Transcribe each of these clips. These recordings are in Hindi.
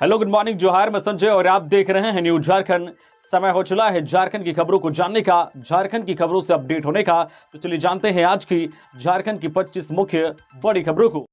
हेलो, गुड मॉर्निंग, जोहार। मैं संजय और आप देख रहे हैं न्यूज झारखंड। समय हो चला है झारखंड की खबरों को जानने का, झारखंड की खबरों से अपडेट होने का। तो चलिए जानते हैं आज की झारखंड की 25 मुख्य बड़ी खबरों को।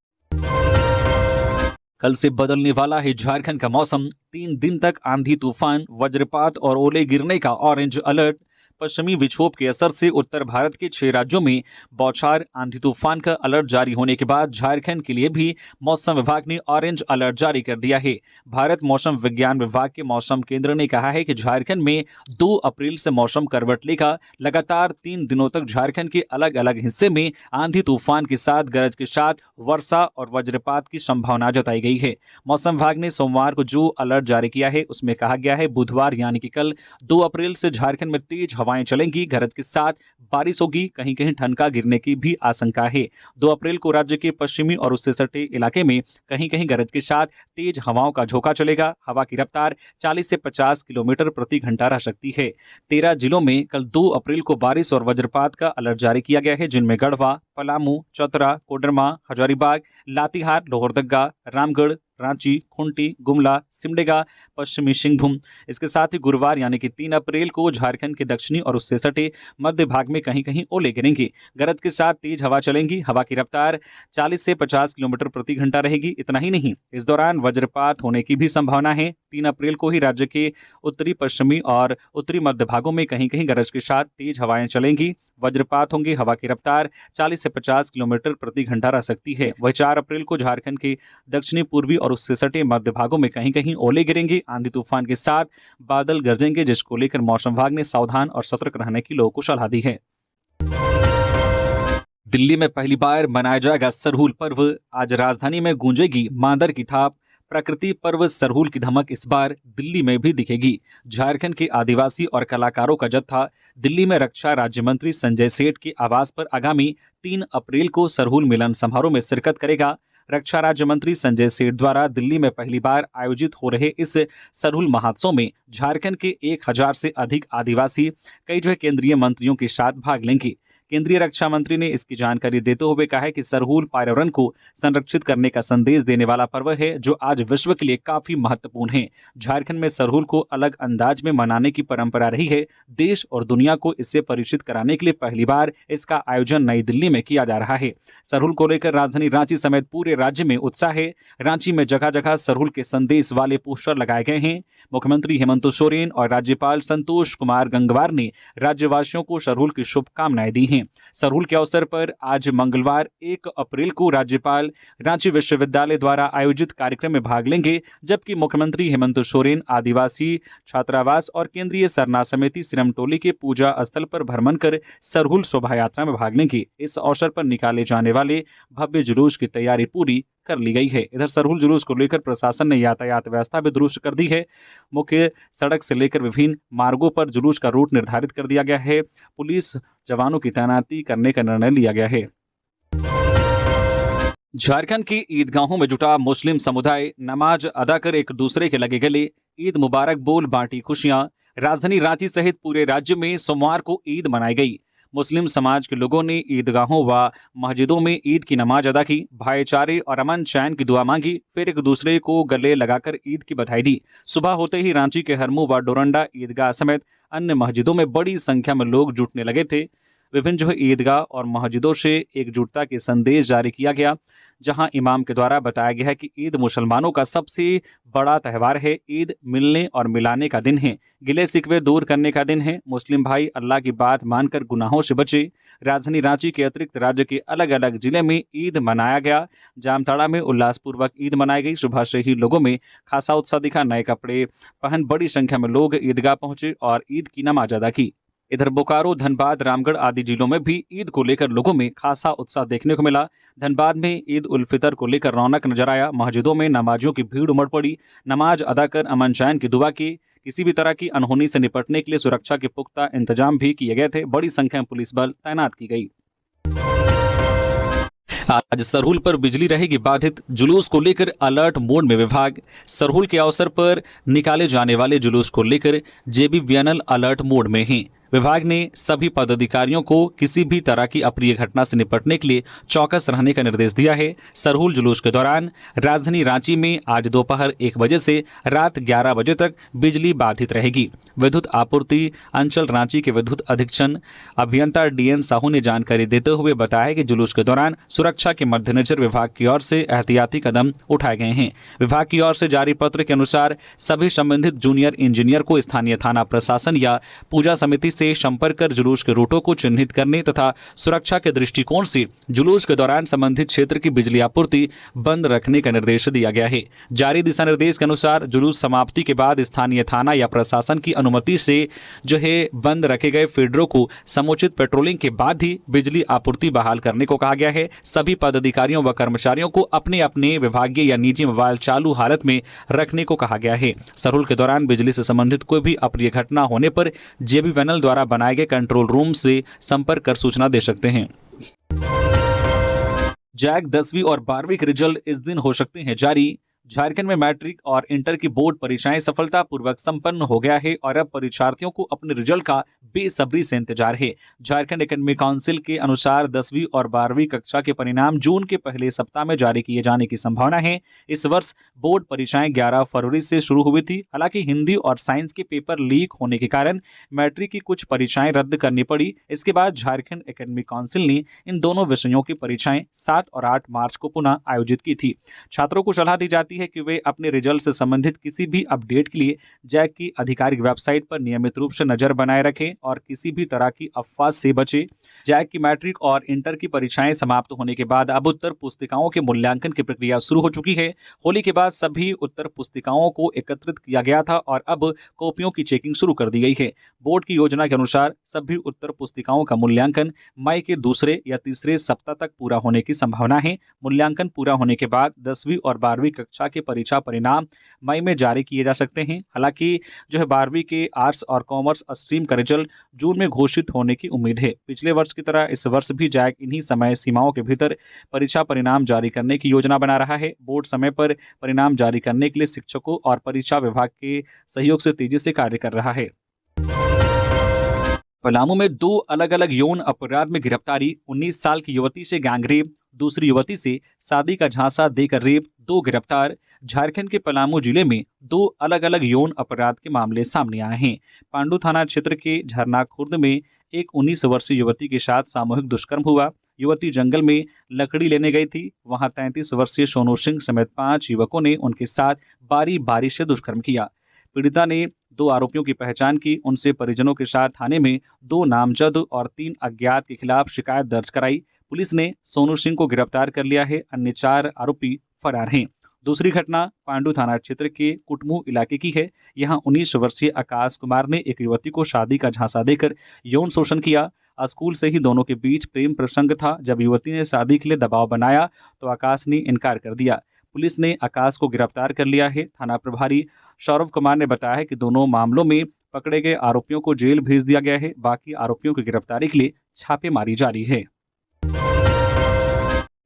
कल से बदलने वाला है झारखंड का मौसम। 3 दिन तक आंधी, तूफान, वज्रपात और ओले गिरने का ऑरेंज अलर्ट। पश्चिमी विक्षोभ के असर से उत्तर भारत के 6 राज्यों में बौछार, आंधी, तूफान का अलर्ट जारी होने के बाद झारखंड के लिए भी मौसम विभाग ने ऑरेंज अलर्ट जारी कर दिया है। भारत मौसम विज्ञान विभाग के मौसम केंद्र ने कहा है कि झारखंड में 2 अप्रैल से मौसम करवट लेगा। लगातार 3 दिनों तक झारखंड के अलग अलग हिस्से में आंधी, तूफान के साथ गरज के साथ वर्षा और वज्रपात की संभावना जताई गई है। मौसम विभाग ने सोमवार को जो अलर्ट जारी किया है उसमें कहा गया है बुधवार यानी कि कल 2 अप्रैल से झारखंड में तेज हवाएं चलेंगी, गरज के साथ बारिश होगी, कहीं कहीं ठनका गिरने की भी आशंका है। 2 अप्रैल को राज्य के पश्चिमी और उससे सटे इलाके में कहीं कहीं गरज के साथ तेज हवाओं का झोंका चलेगा। हवा की रफ्तार 40 से 50 किलोमीटर प्रति घंटा रह सकती है। 13 जिलों में कल 2 अप्रैल को बारिश और वज्रपात का अलर्ट जारी किया गया है, जिनमें गढ़वा, पलामू, चतरा, कोडरमा, हजारीबाग, लातेहार, लोहरदगा, रामगढ़, रांची, खूंटी, गुमला, सिमडेगा, पश्चिमी सिंहभूम। इसके साथ ही गुरुवार यानी कि 3 अप्रैल को झारखंड के दक्षिणी और उससे सटे मध्य भाग में कहीं कहीं ओले गिरेंगे, गरज के साथ तेज हवा चलेंगी। हवा की रफ्तार 40 से 50 किलोमीटर प्रति घंटा रहेगी। इतना ही नहीं, इस दौरान वज्रपात होने की भी संभावना है। 3 अप्रैल को ही राज्य के उत्तरी, पश्चिमी और उत्तरी मध्य भागों में कहीं कहीं गरज के साथ तेज हवाएं चलेंगी, वज्रपात होंगे। हवा की रफ्तार 40 से 50 किलोमीटर प्रति घंटा रह सकती है। वह 4 अप्रैल को झारखंड के दक्षिणी, पूर्वी और उससे सटे मध्य भागों में कहीं कहीं ओले गिरेंगे, आंधी तूफान के साथ बादल गरजेंगे, जिसको लेकर मौसम विभाग ने सावधान और सतर्क रहने की लोगों को सलाह दी है। दिल्ली में पहली बार मनाया जाएगा सरहुल पर्व। आज राजधानी में गूंजेगी मांदर की थाप। प्रकृति पर्व सरहुल की धमक इस बार दिल्ली में भी दिखेगी। झारखंड के आदिवासी और कलाकारों का जत्था दिल्ली में रक्षा राज्य मंत्री संजय सेठ के आवास पर आगामी 3 अप्रैल को सरहुल मिलन समारोह में शिरकत करेगा। रक्षा राज्य मंत्री संजय सेठ द्वारा दिल्ली में पहली बार आयोजित हो रहे इस सरहुल महोत्सव में झारखंड के 1000 से अधिक आदिवासी, कई केंद्रीय मंत्रियों के साथ भाग लेंगे। केंद्रीय रक्षा मंत्री ने इसकी जानकारी देते हुए कहा है कि सरहुल पर्यावरण को संरक्षित करने का संदेश देने वाला पर्व है, जो आज विश्व के लिए काफी महत्वपूर्ण है। झारखंड में सरहुल को अलग अंदाज में मनाने की परंपरा रही है। देश और दुनिया को इससे परिचित कराने के लिए पहली बार इसका आयोजन नई दिल्ली में किया जा रहा है। सरहुल को लेकर राजधानी रांची समेत पूरे राज्य में उत्साह है। रांची में जगह जगह सरहुल के संदेश वाले पोस्टर लगाए गए हैं। मुख्यमंत्री हेमंत सोरेन और राज्यपाल संतोष कुमार गंगवार ने राज्यवासियों को सरहुल की शुभकामनाएं दी हैं। सरहुल के अवसर पर आज मंगलवार 1 अप्रैल को राज्यपाल रांची विश्वविद्यालय द्वारा आयोजित कार्यक्रम में भाग लेंगे, जबकि मुख्यमंत्री हेमंत सोरेन आदिवासी छात्रावास और केंद्रीय सरना समिति सिरमटोली के पूजा स्थल पर भ्रमण कर सरहुल शोभा यात्रा में भाग लेंगे। इस अवसर पर निकाले जाने वाले भव्य जुलूस की तैयारी पूरी कर ली गई है। इधर सरहुल जुलूस को लेकर प्रशासन ने यातायात व्यवस्था भी दुरुस्त कर दी है। मुख्य सड़क से लेकर विभिन्न मार्गों पर जुलूस का रूट निर्धारित कर दिया गया है। पुलिस जवानों की तैनाती करने का निर्णय लिया गया है। झारखंड की ईदगाहों में जुटा मुस्लिम समुदाय नमाज अदा कर एक दूसरे के लगे गले, ईद मुबारक बोल बांटी खुशियां। राजधानी रांची सहित पूरे राज्य में सोमवार को ईद मनाई गई। मुस्लिम समाज के लोगों ने ईदगाहों व मस्जिदों में ईद की नमाज अदा की, भाईचारे और अमन चैन की दुआ मांगी, फिर एक दूसरे को गले लगाकर ईद की बधाई दी। सुबह होते ही रांची के हरमू व डोरंडा ईदगाह समेत अन्य मस्जिदों में बड़ी संख्या में लोग जुटने लगे थे। विभिन्न ईदगाह और मस्जिदों से एकजुटता के संदेश जारी किया गया, जहां इमाम के द्वारा बताया गया है कि ईद मुसलमानों का सबसे बड़ा त्यौहार है। ईद मिलने और मिलाने का दिन है, गिले शिकवे दूर करने का दिन है। मुस्लिम भाई अल्लाह की बात मानकर गुनाहों से बचे। राजधानी रांची के अतिरिक्त राज्य के अलग अलग जिले में ईद मनाया गया। जामताड़ा में उल्लासपूर्वक ईद मनाई गई। सुबह से ही लोगों में खासा उत्साह दिखा। नए कपड़े पहन बड़ी संख्या में लोग ईदगाह पहुंचे और ईद की नमाज अदा की। इधर बोकारो, धनबाद, रामगढ़ आदि जिलों में भी ईद को लेकर लोगों में खासा उत्साह देखने को मिला। धनबाद में ईद उल फितर को लेकर रौनक नजर आया। मस्जिदों में नमाजियों की भीड़ उमड़ पड़ी। नमाज अदा कर अमन चैन की दुआ की। किसी भी तरह की अनहोनी से निपटने के लिए सुरक्षा के पुख्ता इंतजाम भी किए गए थे। बड़ी संख्या में पुलिस बल तैनात की गई। आज सरहुल पर बिजली रहेगी बाधित, जुलूस को लेकर अलर्ट मोड में विभाग। सरहुल के अवसर पर निकाले जाने वाले जुलूस को लेकर जेबीवीएनएल अलर्ट मोड में है। विभाग ने सभी पदाधिकारियों को किसी भी तरह की अप्रिय घटना से निपटने के लिए चौकस रहने का निर्देश दिया है। सरहुल जुलूस के दौरान राजधानी रांची में आज दोपहर 1 बजे से रात 11 बजे तक बिजली बाधित रहेगी। विद्युत आपूर्ति अंचल रांची के विद्युत अधीक्षण अभियंता डीएन साहू ने जानकारी देते हुए बताया कि जुलूस के दौरान सुरक्षा के मद्देनजर विभाग की ओर से एहतियाती कदम उठाए गए हैं। विभाग की ओर से जारी पत्र के अनुसार सभी संबंधित जूनियर इंजीनियर को स्थानीय थाना प्रशासन या पूजा समिति से संपर्क कर जुलूस के रूटों को चिन्हित करने तथा सुरक्षा के दृष्टिकोण से जुलूस के दौरान संबंधित क्षेत्र की बिजली आपूर्ति बंद रखने का निर्देश दिया गया है। जारी दिशा निर्देश के अनुसार जुलूस समाप्ति के बाद स्थानीय थाना या प्रशासन की अनुमति से जो है बंद रखे गए फीडरों को समुचित पेट्रोलिंग के बाद ही बिजली आपूर्ति बहाल करने को कहा गया है। सभी पदाधिकारियों व कर्मचारियों को अपने अपने विभागीय या निजी मोबाइल चालू हालत में रखने को कहा गया है। सरहुल के दौरान बिजली से संबंधित कोई भी अप्रिय घटना होने पर जेबीवीएनएल द्वारा बनाए गए कंट्रोल रूम से संपर्क कर सूचना दे सकते हैं। जैक 10वीं और 12वीं के रिजल्ट इस दिन हो सकते हैं जारी। झारखंड में मैट्रिक और इंटर की बोर्ड परीक्षाएं सफलतापूर्वक संपन्न हो गया है और अब परीक्षार्थियों को अपने रिजल्ट का बेसब्री से इंतजार है। झारखंड एकेडमिक काउंसिल के अनुसार 10वीं और 12वीं कक्षा के परिणाम जून के पहले सप्ताह में जारी किए जाने की संभावना है। इस वर्ष बोर्ड परीक्षाएं 11 फरवरी से शुरू हुई थी। हालांकि हिंदी और साइंस के पेपर लीक होने के कारण मैट्रिक की कुछ परीक्षाएं रद्द करनी पड़ी। इसके बाद झारखंड एकेडमिक काउंसिल ने इन दोनों विषयों की परीक्षाएं 7 और 8 मार्च को पुनः आयोजित की थी। छात्रों को सलाह दी जाती है कि वे अपने रिजल्ट से संबंधित किसी भी अपडेट के लिए जैक की आधिकारिक वेबसाइट पर नियमित रूप से नजर बनाए रखें और किसी भी तरह की अफवाह से बचें। जैक की मैट्रिक और इंटर की परीक्षाएं समाप्त होने के बाद अब उत्तर पुस्तिकाओं के मूल्यांकन की प्रक्रिया शुरू हो चुकी है। होली के बाद सभी उत्तर पुस्तिकाओं को एकत्रित किया गया था और अब कॉपियों की चेकिंग शुरू कर दी गई है। बोर्ड की योजना के अनुसार सभी उत्तर पुस्तिकाओं का मूल्यांकन मई के दूसरे या तीसरे सप्ताह तक पूरा होने की संभावना है। मूल्यांकन पूरा होने के बाद 10वीं और 12वीं कक्षा के परीक्षा परिणाम मई में जारी किए जा सकते हैं। हालांकि जो है 12वीं के आर्ट्स और कॉमर्स स्ट्रीम का रिजल्ट जून में घोषित होने की उम्मीद है। पिछले वर्ष की तरह इस वर्ष भी जैक इन्हीं समय सीमाओं के भीतर परीक्षा परिणाम जारी करने की योजना बना रहा है। बोर्ड समय पर परिणाम जारी करने के लिए शिक्षकों और परीक्षा विभाग के सहयोग से तेजी से कार्य कर रहा है। पलामू में 2 अलग अलग यौन अपराध में गिरफ्तारी। 19 साल की युवती से गैंगरेप, दूसरी युवती से शादी का झांसा देकर रेप, 2 गिरफ्तार। झारखंड के पलामू जिले में 2 अलग अलग यौन अपराध के मामले सामने आए हैं। पांडु थाना क्षेत्र के झरना खुर्द में एक 19 वर्षीय युवती के साथ सामूहिक दुष्कर्म हुआ। युवती जंगल में लकड़ी लेने गई थी। वहां 33 वर्षीय सोनू सिंह समेत 5 युवकों ने उनके साथ बारी बारी से दुष्कर्म किया। पीड़िता ने 2 आरोपियों की पहचान की। उनसे परिजनों के साथ थाने में 2 नामजद और 3 अज्ञात के खिलाफ शिकायत दर्ज कराई। पुलिस ने सोनू सिंह को गिरफ्तार कर लिया है। अन्य 4 आरोपी फरार हैं। दूसरी घटना पांडु थाना क्षेत्र के कुटमू इलाके की है। यहां 19 वर्षीय आकाश कुमार ने एक युवती को शादी का झांसा देकर यौन शोषण किया। स्कूल से ही दोनों के बीच प्रेम प्रसंग था। जब युवती ने शादी के लिए दबाव बनाया तो आकाश ने इनकार कर दिया। पुलिस ने आकाश को गिरफ्तार कर लिया है। थाना प्रभारी सौरव कुमार ने बताया कि दोनों मामलों में पकड़े गए आरोपियों को जेल भेज दिया गया है। बाकी आरोपियों की गिरफ्तारी के लिए छापेमारी जारी है।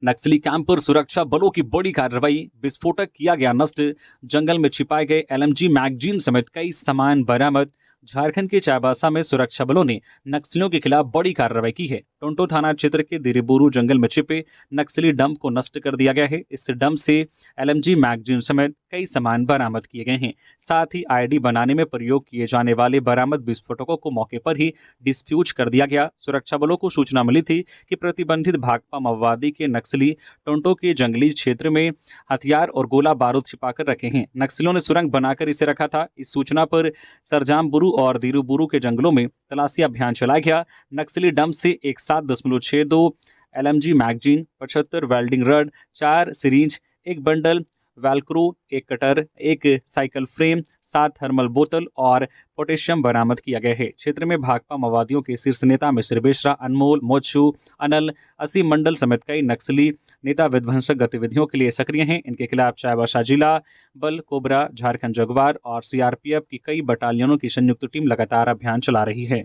नक्सली कैंप पर सुरक्षा बलों की बड़ी कार्रवाई। विस्फोटक किया गया नष्ट। जंगल में छिपाए गए एलएमजी मैगजीन समेत कई सामान बरामद। झारखंड के चाईबासा में सुरक्षा बलों ने नक्सलियों के खिलाफ बड़ी कार्रवाई की है। टोंटो थाना क्षेत्र के दिरेबुरु जंगल में छिपे नक्सली डंप को नष्ट कर दिया गया है। इस डंप से एलएमजी मैगजीन समेत कई सामान बरामद किए गए हैं। साथ ही आईडी बनाने में प्रयोग किए जाने वाले बरामद विस्फोटकों को मौके पर ही डिस्फ्यूज कर दिया गया। सुरक्षा बलों को सूचना मिली थी कि प्रतिबंधित भाकपा माओवादी के नक्सली टोंटो के जंगली क्षेत्र में हथियार और गोला बारूद छिपाकर रखे हैं। नक्सलियों ने सुरंग बनाकर इसे रखा था। इस सूचना पर सरजामबुरु और दिरुबुरु के जंगलों में तलाशी अभियान चलाया गया। नक्सली डंप से एक 7.62 LMG magazine, 75 welding rod, 4 syringe, 1 bundle velcro, 1 cutter, 1 cycle frame, 7 thermal बोतल और पोटेशियम बरामद किया गया है। क्षेत्र में भाकपा माओवादियों के शीर्ष नेता मिश्र बेशरा, अनमोल, मोचू, अनल, असीम मंडल समेत कई नक्सली नेता विध्वंसक गतिविधियों के लिए सक्रिय हैं। इनके खिलाफ चाईबासा जिला बल, कोबरा, झारखंड जगुआर और सीआरपीएफ की कई बटालियनों की संयुक्त टीम लगातार अभियान चला रही है।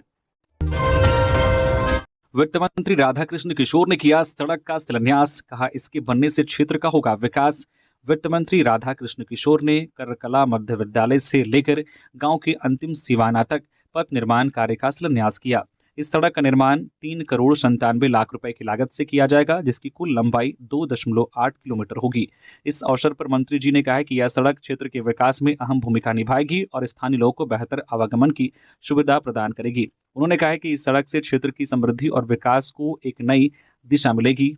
वित्त मंत्री राधाकृष्ण किशोर ने किया सड़क का शिलान्यास। कहा, इसके बनने से क्षेत्र का होगा विकास। वित्त मंत्री राधाकृष्ण किशोर ने करकला मध्य विद्यालय से लेकर गांव के अंतिम सिवाना तक पथ निर्माण कार्य का शिलान्यास किया। इस सड़क का निर्माण 3,97 करोड़ रुपए की लागत से किया जाएगा, जिसकी कुल लंबाई 2.8 किलोमीटर होगी। इस अवसर पर मंत्री जी ने कहा कि यह सड़क क्षेत्र के विकास में अहम भूमिका निभाएगी और स्थानीय लोगों को बेहतर आवागमन की सुविधा प्रदान करेगी। उन्होंने कहा कि इस सड़क से क्षेत्र की समृद्धि और विकास को एक नई दिशा मिलेगी।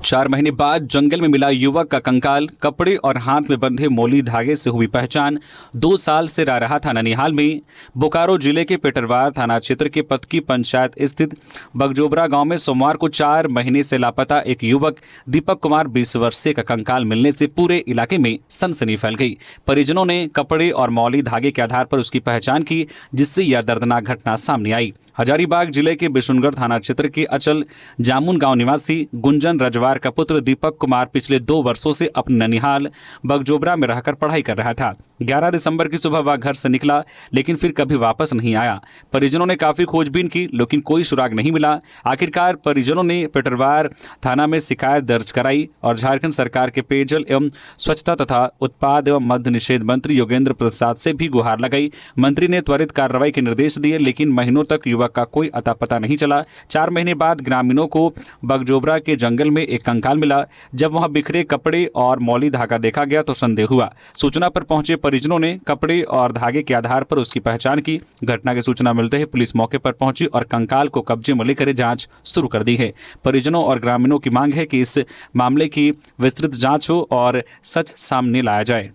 4 महीने बाद जंगल में मिला युवक का कंकाल, कपड़े और हाथ में बंधे मोली धागे से हुई पहचान। 2 साल से रह रहा था ननिहाल में। बोकारो जिले के पेटरवार थाना क्षेत्र के पतकी पंचायत स्थित बगजोबरा गांव में सोमवार को 4 महीने से लापता एक युवक दीपक कुमार 20 वर्षीय का कंकाल मिलने से पूरे इलाके में सनसनी फैल गई। परिजनों ने कपड़े और मौली धागे के आधार पर उसकी पहचान की, जिससे यह दर्दनाक घटना सामने आई। हजारीबाग जिले के बिशुनगढ़ थाना क्षेत्र के अचल जामुन गांव निवासी गुंजन रजवार का पुत्र दीपक कुमार पिछले 2 वर्षों से अपने ननिहाल बगजोबरा में रहकर पढ़ाई कर रहा था। 11 दिसंबर की सुबह वह घर से निकला, लेकिन फिर कभी वापस नहीं आया। परिजनों ने काफी खोजबीन की, लेकिन कोई सुराग नहीं मिला। आखिरकार परिजनों ने पेटरवार थाना में शिकायत दर्ज कराई और झारखंड सरकार के पेयजल एवं स्वच्छता तथा उत्पाद एवं मद्य निषेध मंत्री योगेंद्र प्रसाद से भी गुहार लगाई। मंत्री ने त्वरित कार्रवाई के निर्देश दिए, लेकिन महीनों तक युवक का कोई अता पता नहीं चला। 4 महीने बाद ग्रामीणों को बगजोबरा के जंगल में एक कंकाल मिला। जब वहां बिखरे कपड़े और मौली धागा देखा गया तो संदेह हुआ। सूचना पर पहुंचे परिजनों ने कपड़े और धागे के आधार पर उसकी पहचान की। घटना की सूचना मिलते ही पुलिस मौके पर पहुंची और कंकाल को कब्जे में लेकर जांच शुरू कर दी है। परिजनों और ग्रामीणों की मांग है कि इस मामले की विस्तृत जांच हो और सच सामने लाया जाए।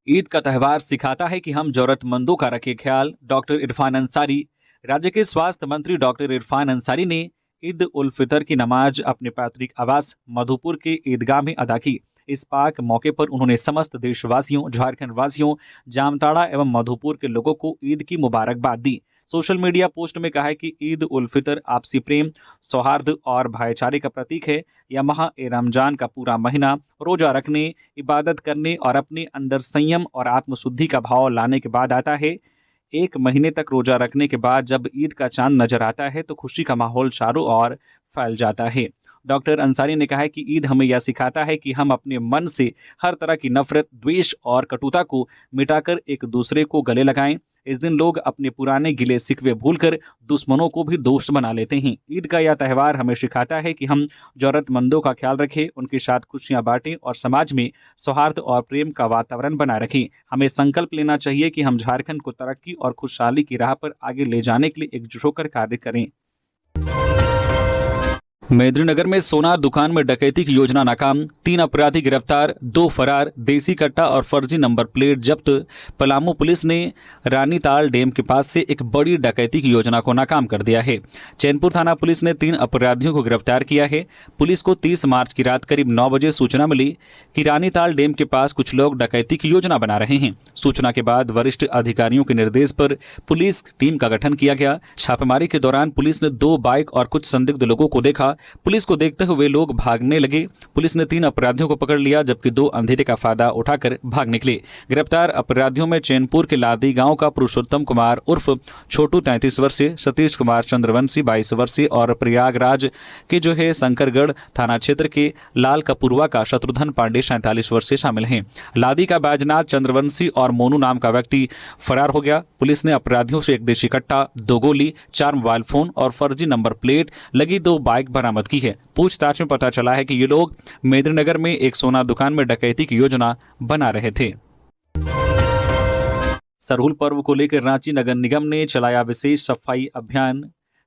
ईद का त्यौहार सिखाता है कि हम जरूरतमंदों का रखें ख्याल। डॉक्टर इरफान अंसारी। राज्य के स्वास्थ्य मंत्री डॉक्टर इरफान अंसारी ने ईद उल फितर की नमाज अपने पैतृक आवास मधुपुर के ईदगाह में अदा की। इस पाक मौके पर उन्होंने समस्त देशवासियों, झारखंड वासियों, जामताड़ा एवं मधुपुर के लोगों को ईद की मुबारकबाद दी। सोशल मीडिया पोस्ट में कहा है कि ईद उल फितर आपसी प्रेम, सौहार्द और भाईचारे का प्रतीक है। यह माह ए रमजान का पूरा महीना रोजा रखने, इबादत करने और अपने अंदर संयम और आत्मशुद्धि का भाव लाने के बाद आता है। 1 महीने तक रोजा रखने के बाद जब ईद का चांद नजर आता है तो खुशी का माहौल चारों ओर फैल जाता है। डॉक्टर अंसारी ने कहा है कि ईद हमें यह सिखाता है कि हम अपने मन से हर तरह की नफरत, द्वेष और कटुता को मिटाकर एक दूसरे को गले लगाएं। इस दिन लोग अपने पुराने गिले शिकवे भूलकर दुश्मनों को भी दोस्त बना लेते हैं। ईद का यह त्यौहार हमें सिखाता है कि हम जरूरतमंदों का ख्याल रखें, उनके साथ खुशियां बांटें और समाज में सौहार्द और प्रेम का वातावरण बनाए रखें। हमें संकल्प लेना चाहिए कि हम झारखंड को तरक्की और खुशहाली की राह पर आगे ले जाने के लिए एकजुट होकर कार्य करें। मेदिनीनगर में सोना दुकान में डकैती की योजना नाकाम, 3 अपराधी गिरफ्तार, 2 फरार, देसी कट्टा और फर्जी नंबर प्लेट जब्त। पलामू पुलिस ने रानीताल डैम के पास से एक बड़ी डकैती की योजना को नाकाम कर दिया है। चैनपुर थाना पुलिस ने 3 अपराधियों को गिरफ्तार किया है। पुलिस को 30 मार्च की रात करीब 9 बजे सूचना मिली कि रानीताल डैम के पास कुछ लोग डकैती की योजना बना रहे हैं। सूचना के बाद वरिष्ठ अधिकारियों के निर्देश पर पुलिस टीम का गठन किया गया। छापेमारी के दौरान पुलिस ने 2 बाइक और कुछ संदिग्ध लोगों को देखा। पुलिस को देखते हुए लोग भागने लगे। पुलिस ने 3 अपराधियों को पकड़ लिया, जबकि 2 अंधेरे का फायदा उठाकर भाग निकले। गिरफ्तार अपराधियों में चैनपुर के लादी गांव का पुरुषोत्तम कुमार उर्फ छोटू 33 वर्षीय, सतीश कुमार चंद्रवंशी 22 वर्षीय और प्रयागराज के शंकरगढ़ थाना क्षेत्र के लाल कपूरवा का शत्रुघ्न पांडे 47 वर्षीय शामिल हैं। लादी का बैजनाथ चंद्रवंशी और मोनू नाम का व्यक्ति फरार हो गया। पुलिस ने अपराधियों से 1 देशी कट्टा, 2 गोली, 4 मोबाइल फोन और फर्जी नंबर प्लेट लगी 2 बाइक बरामद की है। पूछताछ में पता चला है कि ये लोग मेदिनीनगर में एक सोना दुकान में डकैती की योजना बना रहे थे। सरहुल पर्व को लेकर रांची नगर निगम ने चलाया विशेष सफाई अभियान।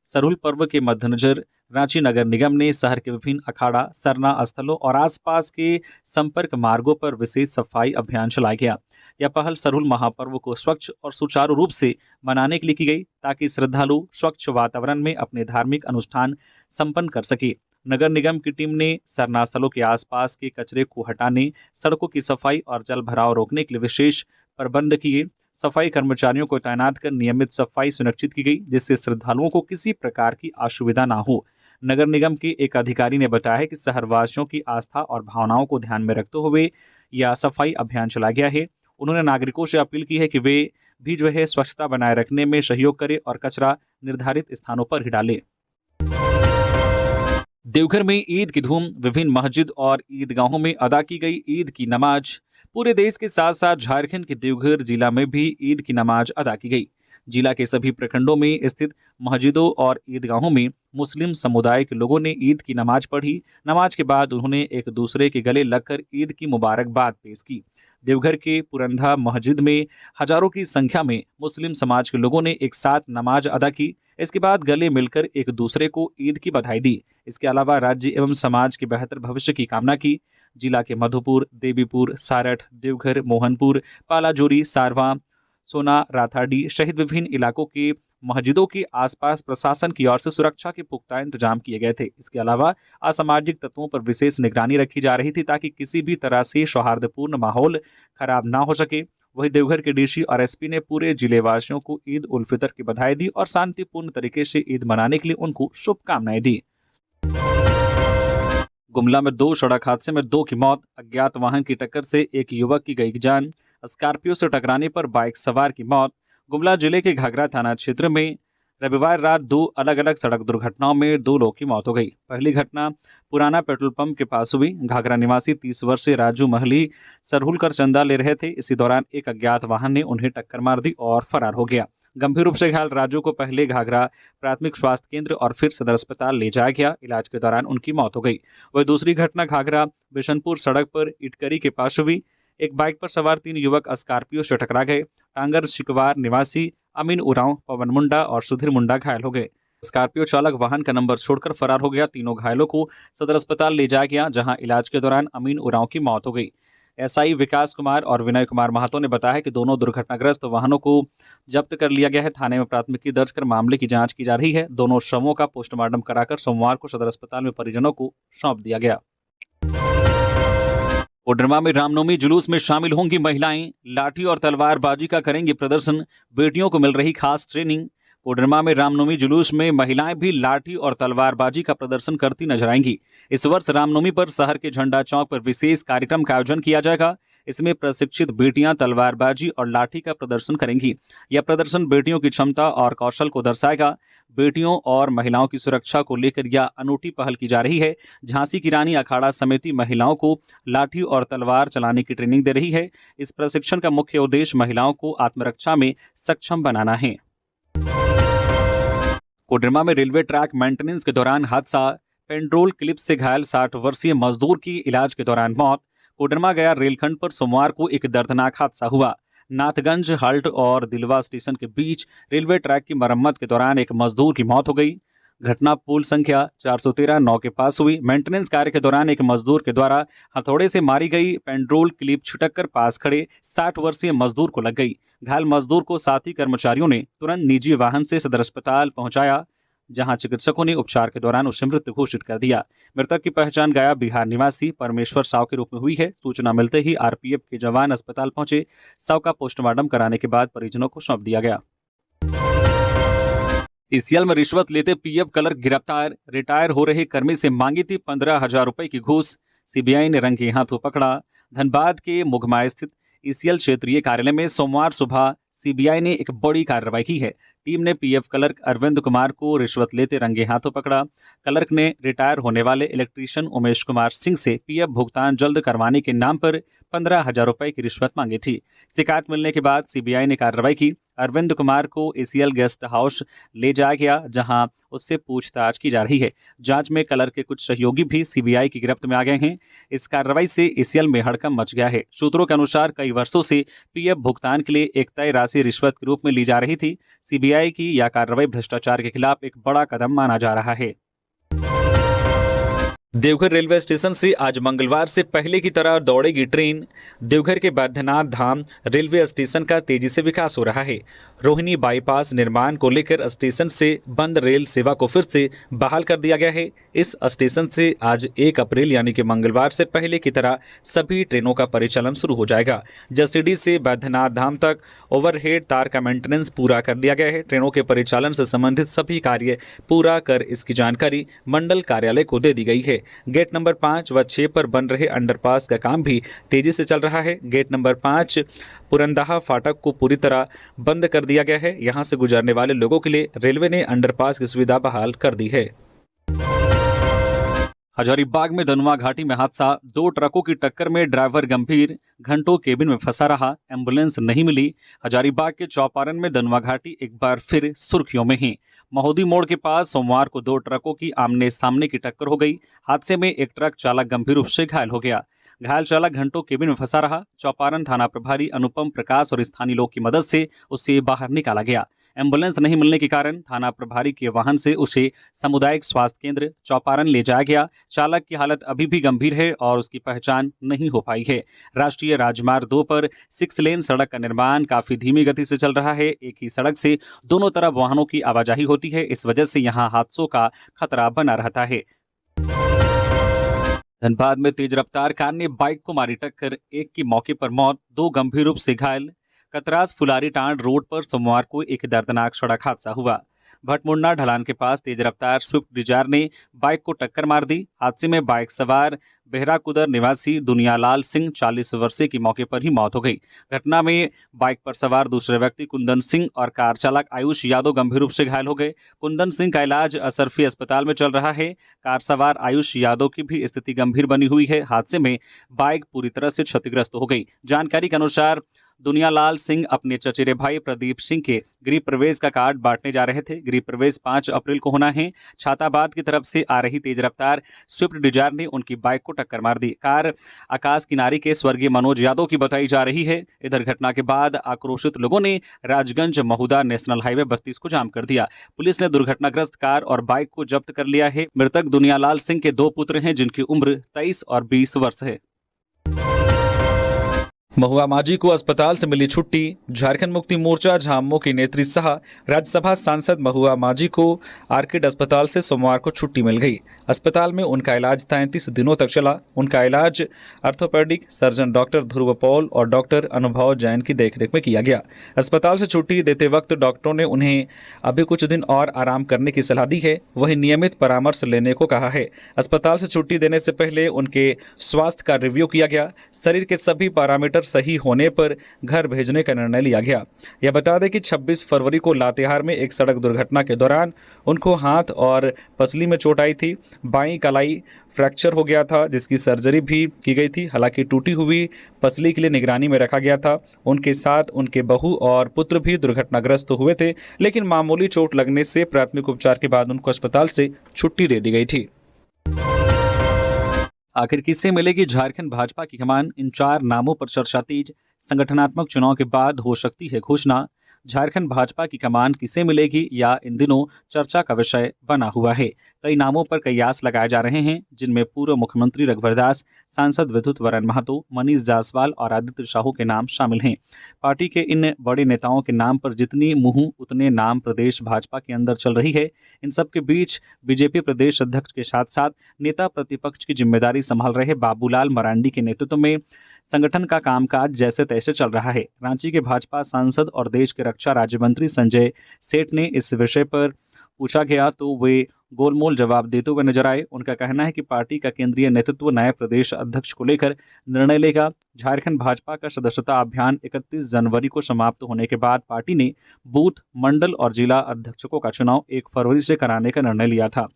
सरहुल पर्व के मद्देनजर रांची नगर निगम ने शहर के विभिन्न अखाड़ा, सरना स्थलों और आसपास के संपर्क मार्गों पर विशेष सफाई अभियान चलाया गया। यह पहल सरहुल महापर्व को स्वच्छ और सुचारू रूप से मनाने के लिए की गई, ताकि श्रद्धालु स्वच्छ वातावरण में अपने धार्मिक अनुष्ठान संपन्न कर सके। नगर निगम की टीम ने सरना स्थलों के आसपास के कचरे को हटाने, सड़कों की सफाई और जल भराव रोकने के लिए विशेष प्रबंध किए। सफाई कर्मचारियों को तैनात कर नियमित सफाई सुनिश्चित की गई, जिससे श्रद्धालुओं को किसी प्रकार की असुविधा ना हो। नगर निगम के एक अधिकारी ने बताया कि शहरवासियों की आस्था और भावनाओं को ध्यान में रखते हुए यह सफाई अभियान चलाया गया है। उन्होंने नागरिकों से अपील की है कि वे भी स्वच्छता बनाए रखने में सहयोग करें और कचरा निर्धारित स्थानों पर ही डालें। देवघर में ईद की धूम, विभिन्न मस्जिद और ईदगाहों में अदा की गई ईद की नमाज। पूरे देश के साथ साथ झारखंड के देवघर जिला में भी ईद की नमाज अदा की गई। जिला के सभी प्रखंडों में स्थित मस्जिदों और ईदगाहों में मुस्लिम समुदाय के लोगों ने ईद की नमाज पढ़ी। नमाज के बाद उन्होंने एक दूसरे के गले लगकर ईद की मुबारकबाद पेश की। देवघर के पुरंधा मस्जिद में हजारों की संख्या में मुस्लिम समाज के लोगों ने एक साथ नमाज अदा की। इसके बाद गले मिलकर एक दूसरे को ईद की बधाई दी। इसके अलावा राज्य एवं समाज के बेहतर भविष्य की कामना की। जिला के मधुपुर, देवीपुर, सारठ, देवघर, मोहनपुर, पालाजोरी, सारवा, सोना, राथाडी सहित विभिन्न इलाकों के मस्जिदों के आसपास प्रशासन की ओर से सुरक्षा के पुख्ता इंतजाम किए गए थे। इसके अलावा असामाजिक तत्वों पर विशेष निगरानी रखी जा रही थी ताकि किसी भी तरह से सौहार्दपूर्ण माहौल खराब ना हो सके। वहीं देवघर के डीसी और एसपी ने पूरे जिले वासियों को ईद उल फितर की बधाई दी और शांतिपूर्ण तरीके से ईद मनाने के लिए उनको शुभकामनाएं दी। गुमला में 2 सड़क हादसे में 2 की मौत। अज्ञात वाहन की टक्कर से एक युवक की गई जान। स्कॉर्पियो से टकराने पर बाइक सवार की मौत। गुमला जिले के घाघरा थाना क्षेत्र में रविवार रात 2 अलग अलग सड़क दुर्घटनाओं में 2 लोगों की मौत हो गई। पहली घटना पुराना पेट्रोल पंप के पास हुई। घाघरा निवासी 30 वर्षीय राजू महली सरहुल कर चंदा ले रहे थे। इसी दौरान एक अज्ञात वाहन ने उन्हें टक्कर मार दी और फरार हो गया। गंभीर रूप से घायल राजू को पहले घाघरा प्राथमिक स्वास्थ्य केंद्र और फिर सदर अस्पताल ले जाया गया। इलाज के दौरान उनकी मौत हो गई। वह दूसरी घटना घाघरा बिशनपुर सड़क पर इटकरी के पास हुई। एक बाइक पर सवार 3 युवक स्कॉर्पियो से टकरा गए। टांगर शिकवार निवासी अमीन उरांव, पवन मुंडा और सुधीर मुंडा घायल हो गए। स्कॉर्पियो चालक वाहन का नंबर छोड़कर फरार हो गया। तीनों घायलों को सदर अस्पताल ले जाया गया, जहां इलाज के दौरान अमीन उरांव की मौत हो गई। एसआई विकास कुमार और विनय कुमार महतो ने बताया कि दोनों दुर्घटनाग्रस्त वाहनों को जब्त कर लिया गया है। थाने में प्राथमिकी दर्ज कर मामले की जांच की जा रही है। दोनों शवों का पोस्टमार्टम कराकर सोमवार को सदर अस्पताल में परिजनों को सौंप दिया गया। कोडरमा में रामनवमी जुलूस में शामिल होंगी महिलाएं। लाठी और तलवारबाजी का करेंगे प्रदर्शन। बेटियों को मिल रही खास ट्रेनिंग। कोडरमा में रामनवमी जुलूस में महिलाएं भी लाठी और तलवारबाजी का प्रदर्शन करती नजर आएंगी। इस वर्ष रामनवमी पर शहर के झंडा चौक पर विशेष कार्यक्रम का आयोजन किया जाएगा। इसमें प्रशिक्षित बेटियां तलवारबाजी और लाठी का प्रदर्शन करेंगी। यह प्रदर्शन बेटियों की क्षमता और कौशल को दर्शाएगा। बेटियों और महिलाओं की सुरक्षा को लेकर यह अनूठी पहल की जा रही है। झांसी की रानी अखाड़ा समिति महिलाओं को लाठी और तलवार चलाने की ट्रेनिंग दे रही है। इस प्रशिक्षण का मुख्य उद्देश्य महिलाओं को आत्मरक्षा में सक्षम बनाना है। कोडरमा में रेलवे ट्रैक मेंटेनेंस के दौरान हादसा। पेट्रोल क्लिप से घायल 60 वर्षीय मजदूर की इलाज के दौरान मौत। कोडरमा गया रेलखंड पर सोमवार को एक दर्दनाक हादसा हुआ। नाथगंज हल्ट और दिलवा स्टेशन के बीच रेलवे ट्रैक की मरम्मत के दौरान एक मजदूर की मौत हो गई। घटना पुल संख्या 413-9 के पास हुई। मेंटेनेंस कार्य के दौरान एक मजदूर के द्वारा हथौड़े से मारी गई पेट्रोल क्लिप छिटक कर पास खड़े 60 वर्षीय मजदूर को लग गई। घायल मजदूर को साथी कर्मचारियों ने तुरंत निजी वाहन से सदर अस्पताल पहुंचाया, जहां चिकित्सकों ने उपचार के दौरान उसे मृत घोषित कर दिया। मृतक की पहचान गया बिहार निवासी परमेश्वर साव के रूप में हुई है। सूचना मिलते ही आरपीएफ के जवान अस्पताल पहुंचे। शव का पोस्टमार्टम कराने के बाद परिजनों को सौंप दिया गया। ईसीएल में रिश्वत लेते पीएफ क्लर्क गिरफ्तार। रिटायर हो रहे कर्मी से मांगी थी 15,000 रुपए की घूस। सीबीआई ने रंगे हाथों पकड़ा। धनबाद के मुगमा स्थित ईसीएल क्षेत्रीय कार्यालय में सोमवार सुबह सीबीआई ने एक बड़ी कार्रवाई की है। टीम ने पीएफ क्लर्क अरविंद कुमार को रिश्वत लेते रंगे हाथों पकड़ा। क्लर्क ने रिटायर होने वाले इलेक्ट्रीशियन उमेश कुमार सिंह से पीएफ भुगतान जल्द करवाने के नाम पर 15,000 रुपए की रिश्वत मांगी थी। शिकायत मिलने के बाद सीबीआई ने कार्रवाई की। अरविंद कुमार को एसीएल गेस्ट हाउस ले जाया गया, जहां उससे पूछताछ की जा रही है। जांच में क्लर्क के कुछ सहयोगी भी सीबीआई की गिरफ्त में आ गए हैं। इस कार्रवाई से एसीएल में हड़कंप मच गया है। सूत्रों के अनुसार कई वर्षों से पीएफ भुगतान के लिए एक तय राशि रिश्वत के रूप में ली जा रही थी। सीबीआई की यह कार्रवाई भ्रष्टाचार के खिलाफ एक बड़ा कदम माना जा रहा है। देवघर रेलवे स्टेशन से आज मंगलवार से पहले की तरह दौड़ेगी ट्रेन। देवघर के बैद्यनाथ धाम रेलवे स्टेशन का तेजी से विकास हो रहा है। रोहिणी बाईपास निर्माण को लेकर स्टेशन से बंद रेल सेवा को फिर से बहाल कर दिया गया है। इस स्टेशन से आज 1 अप्रैल यानी कि मंगलवार से पहले की तरह सभी ट्रेनों का परिचालन शुरू हो जाएगा। जसीडीह से बैद्यनाथ धाम तक ओवरहेड तार का मेंटेनेंस पूरा कर लिया गया है। ट्रेनों के परिचालन से संबंधित सभी कार्य पूरा कर इसकी जानकारी मंडल कार्यालय को दे दी गई है। गेट नंबर 5 व 6 पर बन रहे अंडरपास का काम भी तेजी से चल रहा है। गेट नंबर 5 पुरंदाहा फाटक को पूरी तरह बंद कर दिया गया है। यहां से गुजरने वाले लोगों के लिए रेलवे ने अंडरपास की सुविधा बहाल कर दी है। हजारीबाग में धनुआ घाटी में हादसा, 2 ट्रकों की टक्कर में ड्राइवर गंभीर, घंटों केबिन में फंसा रहा, एम्बुलेंस नहीं मिली। हजारीबाग के चौपारण में धनुआ घाटी एक बार फिर सुर्खियों में है। महोदी मोड़ के पास सोमवार को 2 ट्रकों की आमने सामने की टक्कर हो गई। हादसे में एक ट्रक चालक गंभीर रूप से घायल हो गया। घायल चालक घंटों केबिन में फंसा रहा। चौपारण थाना प्रभारी अनुपम प्रकाश और स्थानीय लोग की मदद से उसे बाहर निकाला गया। एम्बुलेंस नहीं मिलने के कारण थाना प्रभारी के वाहन से उसे सामुदायिक स्वास्थ्य केंद्र चौपारण ले जाया गया। चालक की हालत अभी भी गंभीर है और उसकी पहचान नहीं हो पाई है। राष्ट्रीय राजमार्ग 2 पर 6 लेन सड़क का निर्माण काफी धीमी गति से चल रहा है। एक ही सड़क से दोनों तरफ वाहनों की आवाजाही होती है। इस वजह से यहां हादसों का खतरा बना रहता है। धनबाद में तेज रफ्तार कार ने बाइक को मारी टक्कर, एक की मौके पर मौत, 2 गंभीर रूप से घायल। कतरास फुलारी टांड रोड पर सोमवार को एक दर्दनाक सड़क हादसा हुआ। भटमुंडा ढलान के पास तेज रफ्तार स्विफ्ट डिजायर ने बाइक को टक्कर मार दी। हादसे में बाइक सवार बेहराकुदर निवासी दुनियालाल सिंह 40 वर्षीय की मौके पर ही मौत हो गई। घटना में बाइक पर सवार दूसरे व्यक्ति कुंदन सिंह और कार चालक आयुष यादव गंभीर रूप से घायल हो गए। कुंदन सिंह का इलाज असरफी अस्पताल में चल रहा है। कार सवार आयुष यादव की भी स्थिति गंभीर बनी हुई है। हादसे में बाइक पूरी तरह से क्षतिग्रस्त हो गई। जानकारी के अनुसार दुनियालाल सिंह अपने चचेरे भाई प्रदीप सिंह के गृह प्रवेश का कार्ड बांटने जा रहे थे। गृह प्रवेश 5 अप्रैल को होना है। छाताबाद की तरफ से आ रही तेज रफ्तार स्विफ्ट डिजायर ने उनकी बाइक को टक्कर मार दी। कार आकाश किनारी के स्वर्गीय मनोज यादव की बताई जा रही है। इधर घटना के बाद आक्रोशित लोगों ने राजगंज महुदा नेशनल हाईवे 32 को जाम कर दिया। पुलिस ने दुर्घटनाग्रस्त कार और बाइक को जब्त कर लिया है। मृतक दुनियालाल सिंह के 2 पुत्र हैं जिनकी उम्र 23 और 20 वर्ष है। महुआ माझी को अस्पताल से मिली छुट्टी। झारखंड मुक्ति मोर्चा झामुमो की नेत्री शाह राज्यसभा सांसद महुआ माझी को आर्किड अस्पताल से सोमवार को छुट्टी मिल गई। अस्पताल में उनका इलाज 33 दिनों तक चला। उनका इलाज ऑर्थोपेडिक सर्जन डॉक्टर ध्रुव पॉल और डॉक्टर अनुभव जैन की देखरेख में किया गया। अस्पताल से छुट्टी देते वक्त डॉक्टरों ने उन्हें अभी कुछ दिन और आराम करने की सलाह दी है। वहीं नियमित परामर्श लेने को कहा है। अस्पताल से छुट्टी देने से पहले उनके स्वास्थ्य का रिव्यू किया गया। शरीर के सभी पैरामीटर सही होने पर घर भेजने का निर्णय लिया गया। यह बता दें कि 26 फरवरी को लातेहार में एक सड़क दुर्घटना के दौरान उनको हाथ और पसली में चोट आई थी। बाईं कलाई फ्रैक्चर हो गया था जिसकी सर्जरी भी की गई थी। हालांकि टूटी हुई पसली के लिए निगरानी में रखा गया था। उनके साथ उनके बहू और पुत्र भी दुर्घटनाग्रस्त हुए थे, लेकिन मामूली चोट लगने से प्राथमिक उपचार के बाद उनको अस्पताल से छुट्टी दे दी गई थी। आखिर किससे मिलेगी झारखंड भाजपा की कमान? इन 4 नामों पर चर्चा तेज। संगठनात्मक चुनाव के बाद हो सकती है घोषणा। झारखंड भाजपा की कमान किसे मिलेगी या इन दिनों चर्चा का विषय बना हुआ है। कई नामों पर कयास लगाए जा रहे हैं, जिनमें पूर्व मुख्यमंत्री रघुवर दास, सांसद विद्युत वरण महतो, मनीष जायसवाल और आदित्य साहू के नाम शामिल हैं। पार्टी के इन बड़े नेताओं के नाम पर जितनी मुंह उतने नाम प्रदेश भाजपा के अंदर चल रही है। इन सब के बीच बीजेपी प्रदेश अध्यक्ष के साथ साथ नेता प्रतिपक्ष की जिम्मेदारी संभाल रहे बाबूलाल मरांडी के नेतृत्व में संगठन का कामकाज जैसे तैसे चल रहा है। रांची के भाजपा सांसद और देश के रक्षा राज्य मंत्री संजय सेठ ने इस विषय पर पूछा गया तो वे गोलमोल जवाब देते हुए नजर आए। उनका कहना है कि पार्टी का केंद्रीय नेतृत्व नए प्रदेश अध्यक्ष को लेकर निर्णय लेगा। झारखंड भाजपा का सदस्यता अभियान 31 जनवरी को समाप्त होने के बाद पार्टी ने बूथ, मंडल और जिला अध्यक्षों का चुनाव 1 फरवरी से कराने का निर्णय लिया था।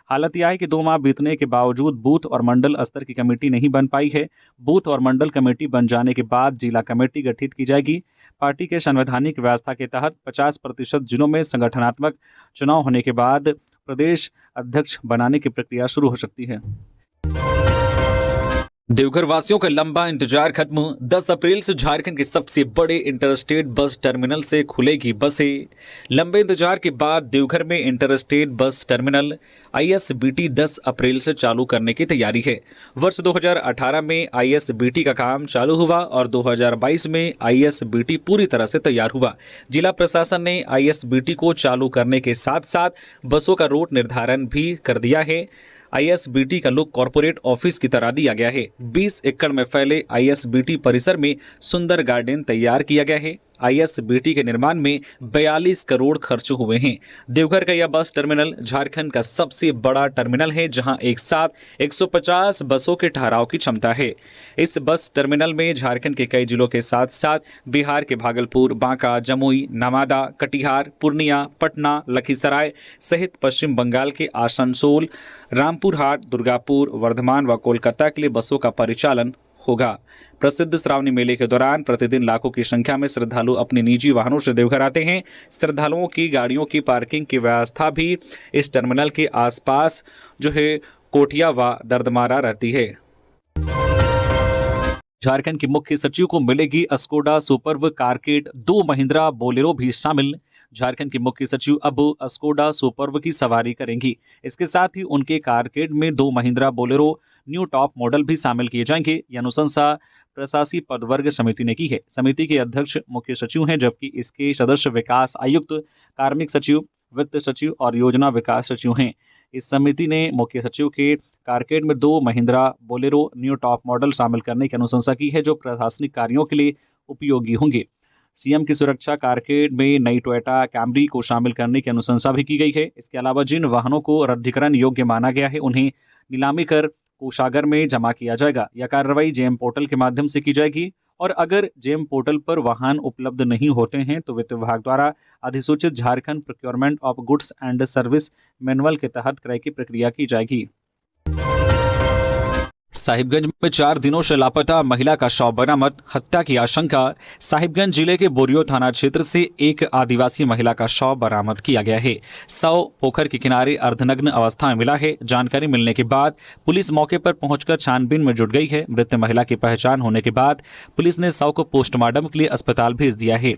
हालत यह है कि 2 माह बीतने के बावजूद बूथ और मंडल स्तर की कमेटी नहीं बन पाई है। बूथ और मंडल कमेटी बन जाने के बाद जिला कमेटी गठित की जाएगी। पार्टी के संवैधानिक व्यवस्था के तहत 50% जिलों में संगठनात्मक चुनाव होने के बाद प्रदेश अध्यक्ष बनाने की प्रक्रिया शुरू हो सकती है। देवघर वासियों का लंबा इंतजार खत्म। 10 अप्रैल से झारखंड के सबसे बड़े इंटरस्टेट बस टर्मिनल से खुलेगी बसें। लंबे इंतजार के बाद देवघर में इंटरस्टेट बस टर्मिनल ISBT 10 अप्रैल से चालू करने की तैयारी है। वर्ष 2018 में ISBT का काम चालू हुआ और 2022 में ISBT पूरी तरह से तैयार हुआ। जिला प्रशासन ने ISBT को चालू करने के साथ साथ बसों का रूट निर्धारण भी कर दिया है। ISBT का लुक कॉर्पोरेट ऑफिस की तरह दिया गया है। 20 एकड़ में फैले ISBT परिसर में सुंदर गार्डन तैयार किया गया है। ISBT के निर्माण में 42 करोड़ खर्च हुए हैं। देवघर का यह बस टर्मिनल झारखंड का सबसे बड़ा टर्मिनल है, जहां एक साथ 150 बसों के ठहराव की क्षमता है। इस बस टर्मिनल में झारखंड के कई जिलों के साथ साथ बिहार के भागलपुर, बांका, जमुई, नवादा, कटिहार, पूर्णिया, पटना, लखीसराय सहित पश्चिम बंगाल के आसनसोल, रामपुरहाट, दुर्गापुर, वर्धमान व कोलकाता के लिए बसों का परिचालन होगा। प्रसिद्ध श्रावणी मेले के दौरान प्रतिदिन लाखों की संख्या में श्रद्धालु अपने निजी वाहनों से देवघर आते हैं। श्रद्धालुओं की गाड़ियों की पार्किंग की व्यवस्था भी इस टर्मिनल के आसपास जो है कोठिया व दर्दमारा रहती है। झारखंड के मुख्य सचिव को मिलेगी Skoda superb carcade, 2 Mahindra Bolero भी शामिल। झारखंड के मुख्य सचिव अब स्कोडा सुपर्ब की सवारी करेंगी। इसके साथ ही उनके कारकेड में 2 Mahindra Bolero new top model भी शामिल किए जाएंगे। यह अनुशंसा प्रशासी पदवर्ग समिति ने की है। समिति के अध्यक्ष मुख्य सचिव हैं, जबकि इसके सदस्य विकास आयुक्त, कार्मिक सचिव, वित्त सचिव और योजना विकास सचिव हैं। इस समिति ने मुख्य सचिव के कारकेड में 2 Mahindra Bolero new top model शामिल करने की अनुशंसा की है, जो प्रशासनिक कार्यों के लिए उपयोगी होंगे। सीएम की सुरक्षा कारकेड में नई टोयोटा कैमरी को शामिल करने की अनुशंसा भी की गई है। इसके अलावा जिन वाहनों को रद्दीकरण योग्य माना गया है, उन्हें नीलामी कर कोषागार में जमा किया जाएगा। यह कार्रवाई जेम पोर्टल के माध्यम से की जाएगी और अगर जेम पोर्टल पर वाहन उपलब्ध नहीं होते हैं तो वित्त विभाग द्वारा अधिसूचित Jharkhand procurement of goods and service manual के तहत क्रय की प्रक्रिया की जाएगी। साहिबगंज में 4 दिनों से लापता महिला का शव बरामद, हत्या की आशंका। साहिबगंज जिले के बोरियो थाना क्षेत्र से एक आदिवासी महिला का शव बरामद किया गया है। शव पोखर के किनारे अर्धनग्न अवस्था में मिला है। जानकारी मिलने के बाद पुलिस मौके पर पहुंचकर छानबीन में जुट गई है। मृत महिला की पहचान होने के बाद पुलिस ने शव को पोस्टमार्टम के लिए अस्पताल भेज दिया है।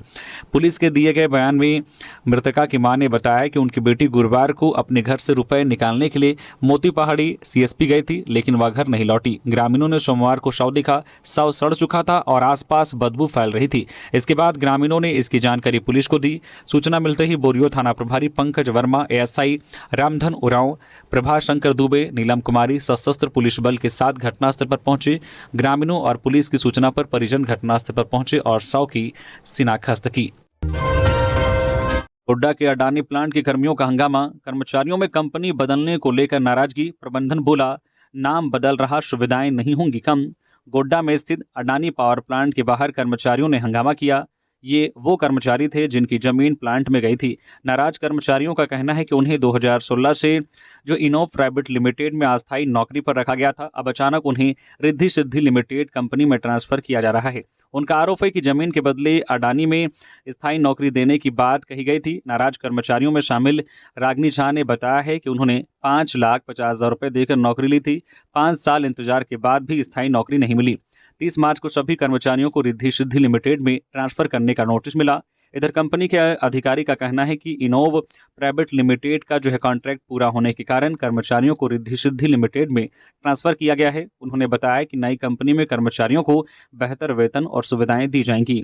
पुलिस के दिए गए बयान में मृतका की मां ने बताया कि उनकी बेटी गुरुवार को अपने घर से रुपए निकालने के लिए मोती पहाड़ी CSP गई थी, लेकिन वह घर नहीं लौटी। ग्रामीणों ने सोमवार को शव देखा। शव सड़ चुका था और आसपास बदबू फैल रही थी। इसके बाद ग्रामीणों ने इसकी जानकारी पुलिस को दी। सूचना मिलते ही बोरियो थाना प्रभारी पंकज वर्मा, ASI रामधन उरांव, प्रभाशंकर दुबे, नीलम कुमारी सशस्त्र पुलिस बल के साथ घटनास्थल पर पहुंचे। ग्रामीणों और पुलिस की सूचना पर परिजन घटनास्थल पर पहुंचे और शव की शिनाख्त की। गोड्डा के अडानी प्लांट के कर्मियों का हंगामा, कर्मचारियों में कंपनी बदलने को लेकर नाराजगी। प्रबंधन बोला, नाम बदल रहा, सुविधाएं नहीं होंगी कम। गोड्डा में स्थित अडानी पावर प्लांट के बाहर कर्मचारियों ने हंगामा किया। ये वो कर्मचारी थे जिनकी जमीन प्लांट में गई थी। नाराज कर्मचारियों का कहना है कि उन्हें 2016 से जो इनोव प्राइवेट लिमिटेड में अस्थायी नौकरी पर रखा गया था, अब अचानक उन्हें रिद्धि सिद्धि लिमिटेड कंपनी में ट्रांसफर किया जा रहा है। उनका आरोप है कि जमीन के बदले अडानी में स्थायी नौकरी देने की बात कही गई थी। नाराज कर्मचारियों में शामिल रागनी झा ने बताया है कि उन्होंने 5,50,000 रुपये देकर नौकरी ली थी। 5 साल इंतजार के बाद भी स्थायी नौकरी नहीं मिली। 30 मार्च को सभी कर्मचारियों को रिद्धि सिद्धि लिमिटेड में ट्रांसफर करने का नोटिस मिला। इधर कंपनी के अधिकारी का कहना है कि इनोव प्राइवेट लिमिटेड का जो है कॉन्ट्रैक्ट पूरा होने के कारण कर्मचारियों को रिद्धि सिद्धि लिमिटेड में ट्रांसफर किया गया है। उन्होंने बताया कि नई कंपनी में कर्मचारियों को बेहतर वेतन और सुविधाएं दी जाएंगी।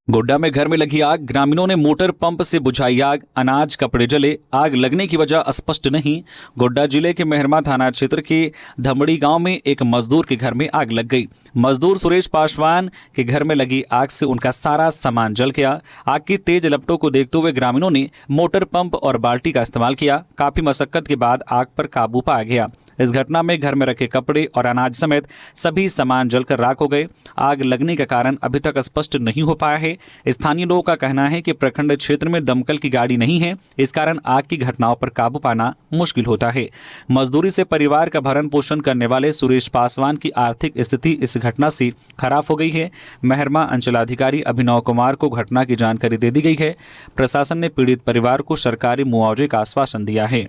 गोड्डा में घर में लगी आग, ग्रामीणों ने मोटर पंप से बुझाई आग। अनाज कपड़े जले, आग लगने की वजह स्पष्ट नहीं। गोड्डा जिले के मेहरमा थाना क्षेत्र के धमड़ी गांव में एक मजदूर के घर में आग लग गई। मजदूर सुरेश पासवान के घर में लगी आग से उनका सारा सामान जल गया। आग की तेज लपटों को देखते हुए ग्रामीणों ने मोटर पंप और बाल्टी का इस्तेमाल किया। काफी मशक्कत के बाद आग पर काबू पाया गया। इस घटना में घर में रखे कपड़े और अनाज समेत सभी सामान जलकर राख हो गए। आग लगने का कारण अभी तक स्पष्ट नहीं हो पाया है। स्थानीय लोगों का कहना है कि प्रखंड क्षेत्र में दमकल की गाड़ी नहीं है, इस कारण आग की घटनाओं पर काबू पाना मुश्किल होता है। मजदूरी से परिवार का भरण पोषण करने वाले सुरेश पासवान की आर्थिक स्थिति इस घटना से खराब हो गई है। मेहरमा अंचलाधिकारी अभिनव कुमार को घटना की जानकारी दे दी गई है। प्रशासन ने पीड़ित परिवार को सरकारी मुआवजे का आश्वासन दिया है।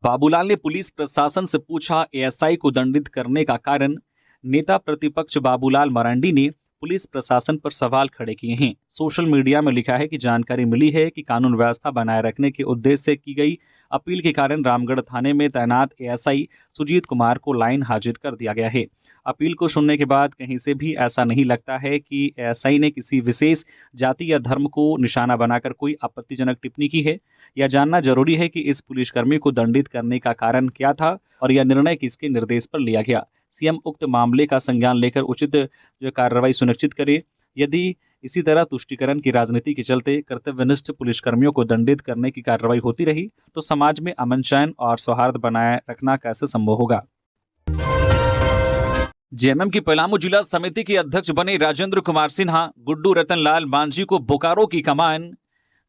बाबूलाल ने पुलिस प्रशासन से पूछा ASI को दंडित करने का कारण। नेता प्रतिपक्ष बाबूलाल मरांडी ने पुलिस प्रशासन पर सवाल खड़े किए हैं। सोशल मीडिया में लिखा है कि जानकारी मिली है कि कानून व्यवस्था बनाए रखने के उद्देश्य से की गई अपील के कारण रामगढ़ थाने में तैनात ASI सुजीत कुमार को लाइन हाजिर कर दिया गया है। अपील को सुनने के बाद कहीं से भी ऐसा नहीं लगता है कि ASI ने किसी विशेष जाति या धर्म को निशाना बनाकर कोई आपत्तिजनक टिप्पणी की है। यह जानना जरूरी है कि इस पुलिसकर्मी को दंडित करने का कारण क्या था और यह निर्णय किसके निर्देश पर लिया गया। सीएम उक्त मामले का संज्ञान लेकर उचित जो कार्रवाई सुनिश्चित करे। यदि इसी तरह तुष्टीकरण की राजनीति के चलते कर्तव्यनिष्ठ पुलिसकर्मियों को दंडित करने की कार्रवाई होती रही तो समाज में अमन चैन और सौहार्द बनाए रखना कैसे संभव होगा। जेएमएम की पलामू जिला समिति के अध्यक्ष बने राजेंद्र कुमार सिन्हा, गुड्डू रतनलाल मांझी को बोकारो की कमान।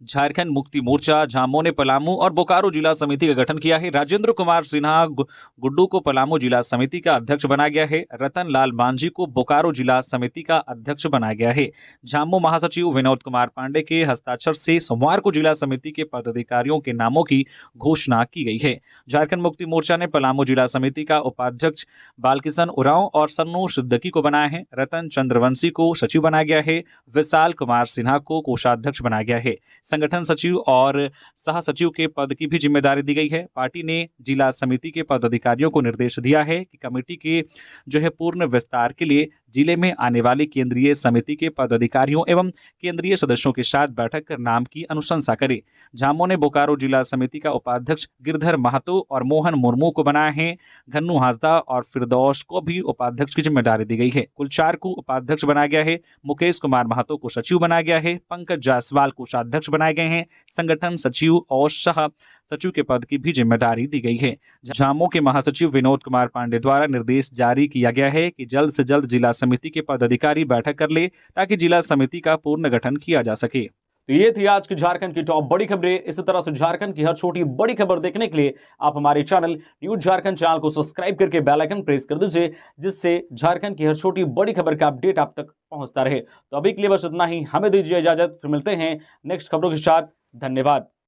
झारखंड मुक्ति मोर्चा झामो ने पलामू और बोकारो जिला समिति का गठन किया है। राजेंद्र कुमार सिन्हा गुड्डू को पलामू जिला समिति का अध्यक्ष बनाया गया है। रतन लाल मांझी को बोकारो जिला समिति का अध्यक्ष बनाया गया है। झामो महासचिव विनोद कुमार पांडे के हस्ताक्षर से सोमवार को जिला समिति के पदाधिकारियों के नामों की घोषणा की गई है। झारखंड मुक्ति मोर्चा ने पलामू जिला समिति का उपाध्यक्ष बालकिशन उरांव और सन्नू सिद्दीकी को बनाया है। रतन चंद्रवंशी को सचिव बनाया गया है। विशाल कुमार सिन्हा को कोषाध्यक्ष बनाया गया है। संगठन सचिव और सह सचिव के पद की भी जिम्मेदारी दी गई है। पार्टी ने जिला समिति के पदाधिकारियों को निर्देश दिया है कि कमेटी के पूर्ण विस्तार के लिए जिले में आने वाली केंद्रीय समिति के पदाधिकारियों एवं केंद्रीय सदस्यों के साथ बैठक कर नाम की अनुशंसा करे। झामो ने बोकारो जिला समिति का उपाध्यक्ष गिरधर महतो और मोहन मुर्मू को बनाया है। घन्नू हासदा और फिरदौस को भी उपाध्यक्ष की जिम्मेदारी दी गई है। कुल 4 को उपाध्यक्ष बनाया गया है। मुकेश कुमार महतो को सचिव बनाया गया है। पंकज जायसवाल को कोषाध्यक्ष बनाए गए हैं। संगठन सचिव और सह सचिव के पद की भी जिम्मेदारी दी गई है। झामो के महासचिव विनोद कुमार पांडे द्वारा निर्देश जारी किया गया है कि जल्द से जल्द जिला समिति के पदाधिकारी बैठक कर ले ताकि जिला समिति का पूर्ण गठन किया जा सके। तो ये थी आज की झारखंड की टॉप बड़ी खबरें। इसी तरह से झारखंड की हर छोटी बड़ी खबर देखने के लिए आप हमारे चैनल न्यूज झारखंड चैनल को सब्सक्राइब करके बेल आइकन प्रेस कर दीजिए, जिससे झारखंड की हर छोटी बड़ी खबर का अपडेट आप तक पहुंचता रहे। तो अभी के लिए बस इतना ही, हमें दीजिए इजाजत, फिर मिलते हैं नेक्स्ट खबरों के साथ। धन्यवाद।